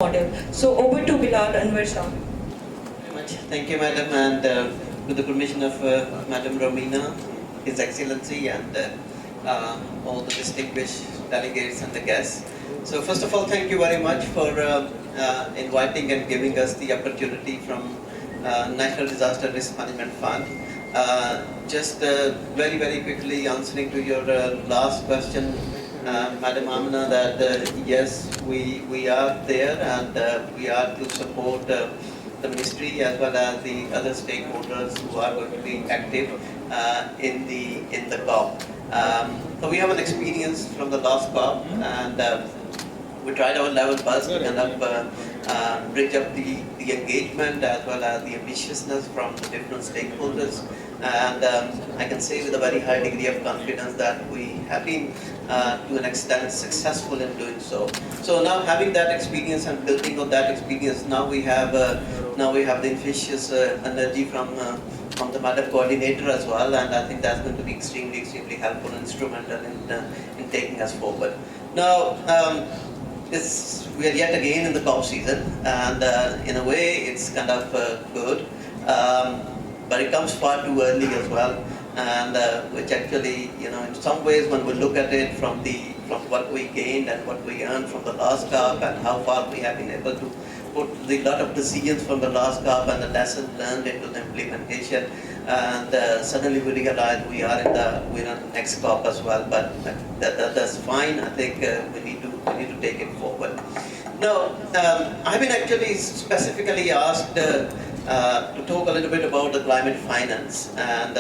model. So over to Bilal Anwar Shah. Very much. Thank you, Madam, and with the permission of Madam Romina, His Excellency, and all the distinguished delegates and the guests. So first of all, thank you very much for inviting and giving us the opportunity from National Disaster Risk Management Fund. Just very quickly answering to your last question, Madam Amna, that yes, we are there and we are to support the ministry as well as the other stakeholders who are going to be active in the COP. So we have an experience from the last COP, and we tried our level best to kind of bridge up the engagement as well as the ambitiousness from the different stakeholders. And I can say with a very high degree of confidence that we have been to an extent successful in doing so. So now having that experience and building on that experience, now we have the infectious energy from the Madam Coordinator as well, and I think that's going to be extremely helpful and instrumental in taking us forward. Now, we are yet again in the COP season, and in a way it's kind of good, but it comes far too early as well, and which actually, in some ways when we look at it from what we gained and what we earned from the last COP and how far we have been able to put the lot of decisions from the last COP and the lessons learned into the implementation, and suddenly we realize we're in the next COP as well. But that's fine. I think we need to take it forward. Now, I've been actually specifically asked to talk a little bit about the climate finance, and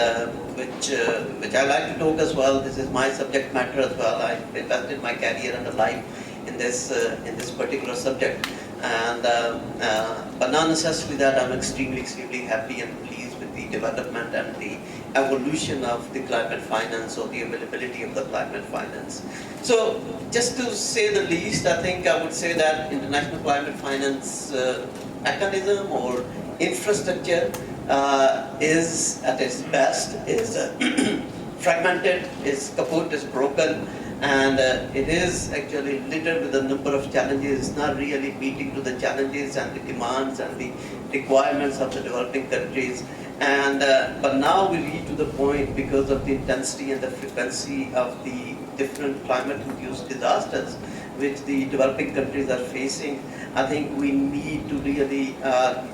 which I like to talk as well. This is my subject matter as well. I've invested my career and life in this particular subject, and but not necessarily that I'm extremely happy and pleased with the development and the evolution of the climate finance or the availability of the climate finance. So just to say the least, I think I would say that international climate finance mechanism or infrastructure is at its best, is fragmented, is kaput, is broken, and it is actually littered with a number of challenges. It's not really meeting to the challenges and the demands and the requirements of the developing countries. And but now we reach to the point, because of the intensity and the frequency of the different climate-induced disasters which the developing countries are facing, I think we need to really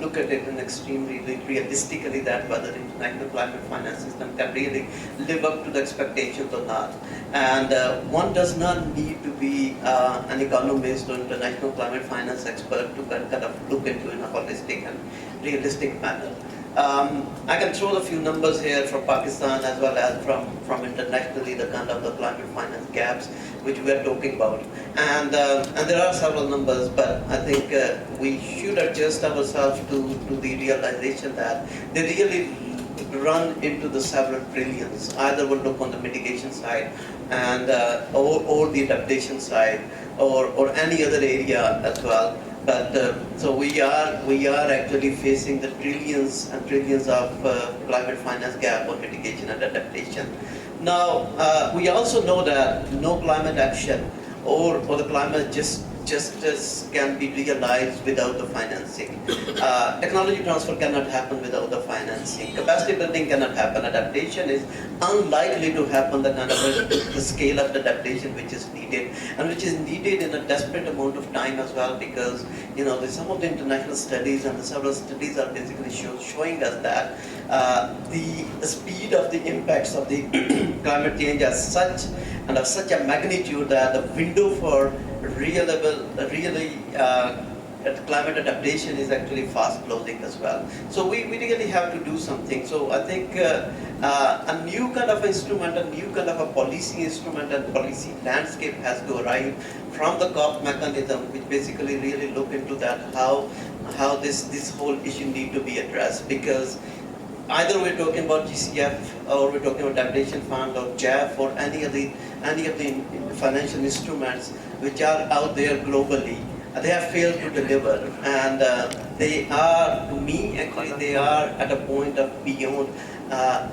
look at it in extremely realistically, that whether the international climate finance system can really live up to the expectations or not. And one does not need to be an economist or international climate finance expert to kind of look into it in a holistic and realistic manner. I can throw a few numbers here from Pakistan as well as from internationally, the kind of the climate finance gaps which we are talking about, and there are several numbers, but I think we should adjust ourselves to the realization that they really run into the several trillions. Either we'll look on the mitigation side and or the adaptation side, or any other area as well. But so we are actually facing the trillions and trillions of climate finance gap on mitigation and adaptation. Now we also know that no climate action or the climate justice can be realized without the financing. Technology transfer cannot happen without the financing. Capacity building cannot happen. Adaptation is unlikely to happen, the kind of the scale of the adaptation which is needed, and which is needed in a desperate amount of time as well, because some of the international studies and the several studies are basically showing us that the speed of the impacts of the climate change are such and of such a magnitude that the window for really climate adaptation is actually fast closing as well. So we really have to do something. So I think a new kind of instrument, a new kind of a policy instrument and policy landscape has to arrive from the COP mechanism, which basically really look into that, how this whole issue need to be addressed, because either we're talking about GCF or we're talking about Adaptation Fund or JAF or any of the financial instruments which are out there globally, they have failed to deliver, and they are, to me, actually, they are at a point of beyond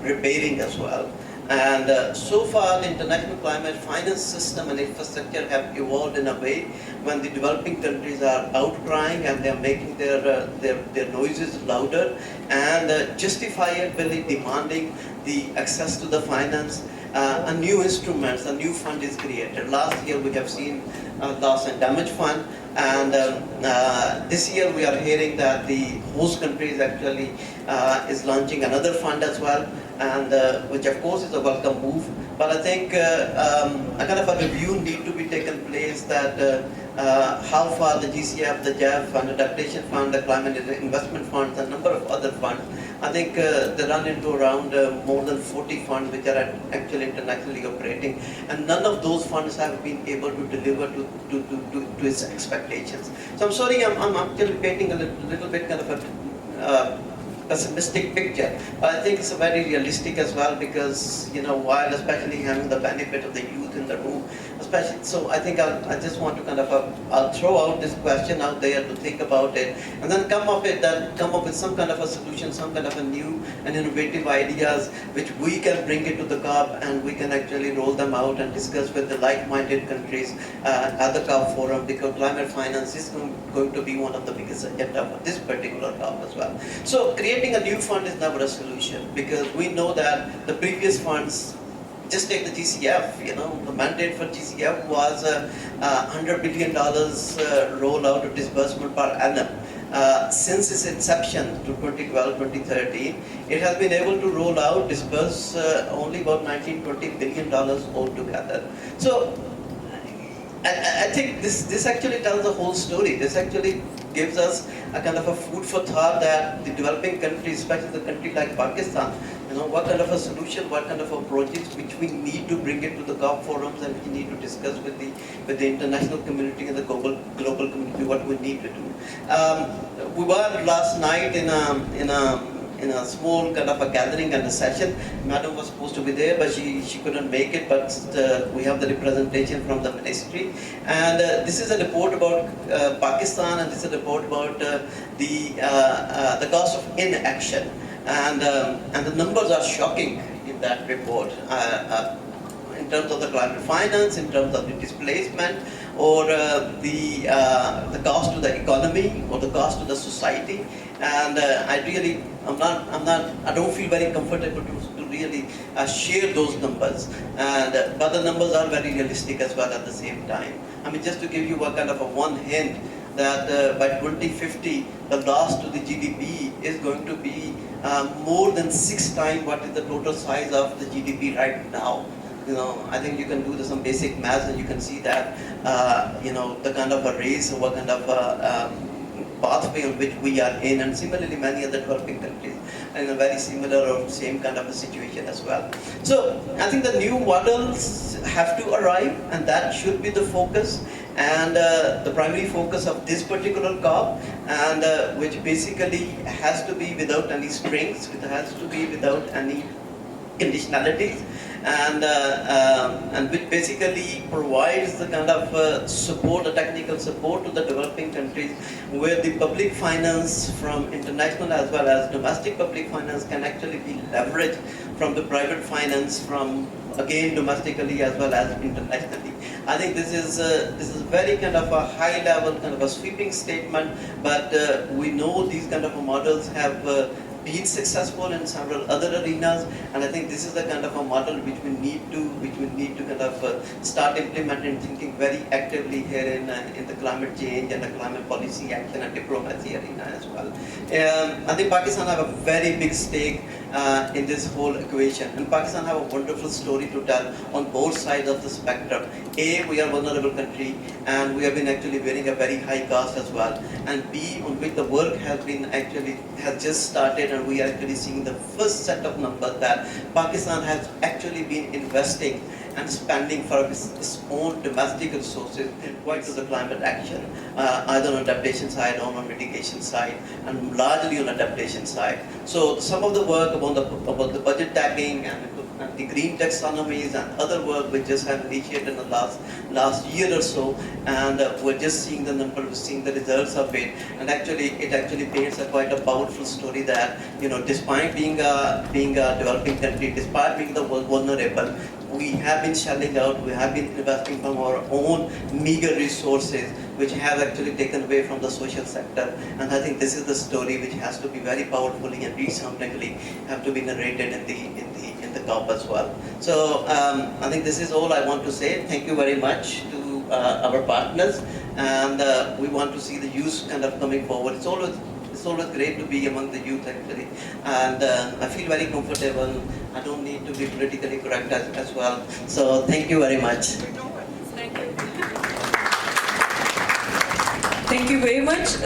repairing as well. And so far, the international climate finance system and infrastructure have evolved in a way when the developing countries are outcrying and they are making their noises louder and justifiably demanding the access to the finance. A new instruments, a new fund is created. Last year we have seen loss and damage fund, and this year we are hearing that the host country is actually is launching another fund as well, and which of course is a welcome move. But I think a kind of a review need to be taken place that how far the GCF, the JEF, and adaptation fund, the climate investment funds, a number of other funds. I think they run into around more than 40 funds which are actually internationally operating, and none of those funds have been able to deliver to its expectations. So I'm sorry, I'm actually painting a little bit kind of a pessimistic picture, but I think it's a very realistic as well, because while especially having the benefit of the youth in the room, especially, so I think I just want to kind of I'll throw out this question out there to think about it, and then come up with some kind of a solution, some kind of a new and innovative ideas which we can bring it to the COP, and we can actually roll them out and discuss with the like-minded countries at the COP forum, because climate finance is going to be one of the biggest agenda for this particular COP as well. So creating a new fund is never a solution, because we know that the previous funds, just take the GCF, the mandate for GCF was $100 billion rollout of disbursement per annum. Since its inception to 2012-2013, it has been able to roll out, disburse only about $19-20 billion altogether. So I think this actually tells the whole story. This actually gives us a kind of a food for thought that the developing countries, especially the country like Pakistan, what kind of a solution, what kind of a projects which we need to bring it to the COP forums, and we need to discuss with the international community and the global community what we need to do. We were last night in a small kind of a gathering and a session. Madam was supposed to be there, but she couldn't make it, but we have the representation from the ministry. And this is a report about Pakistan, and this is a report about the cost of inaction. And the numbers are shocking in that report. In terms of the climate finance, in terms of the displacement, or the cost to the economy, or the cost to the society. And I don't feel very comfortable to really share those numbers. But the numbers are very realistic as well at the same time. I mean, just to give you a kind of a one hint, that by 2050, the loss to the GDP is going to be more than 6 times what is the total size of the GDP right now. I think you can do some basic math, and you can see that, the kind of a race, or what kind of a pathway on which we are in, and similarly many other developing countries are in a very similar or same kind of a situation as well. So I think the new models have to arrive, and that should be the focus, and the primary focus of this particular COP, and which basically has to be without any strings, it has to be without any conditionalities, and which basically provides the kind of support, the technical support to the developing countries, where the public finance from international as well as domestic public finance can actually be leveraged from the private finance, from again domestically as well as internationally. I think this is very kind of a high level, kind of a sweeping statement, but we know these kind of models have been successful in several other arenas, and I think this is the kind of a model which we need to kind of start implementing, thinking very actively here in the climate change and the climate policy action and diplomacy arena as well. I think Pakistan have a very big stake in this whole equation, and Pakistan have a wonderful story to tell on both sides of the spectrum. A, we are a vulnerable country, and we have been actually bearing a very high cost as well, and B, on which the work has just started, and we are actually seeing the first set of numbers that Pakistan has actually been investing and spending for its own domestic resources quite to the climate action, either on adaptation side or on mitigation side, and largely on adaptation side. So some of the work about the budget tagging and and the green taxonomies and other work we just have initiated in the last year or so, and we're just seeing the number, we're seeing the results of it, and it actually paints a quite a powerful story that, despite being a developing country, despite being the world vulnerable, we have been shelling out, we have been investing from our own meager resources, which have actually taken away from the social sector. And I think this is the story which has to be very powerfully and resoundingly have to be narrated in the COP as well. So I think this is all I want to say. Thank you very much to our partners, and we want to see the youth kind of coming forward. It's always great to be among the youth actually, and I feel very comfortable. I don't need to be politically correct as well. So thank you very much. Thank you very much.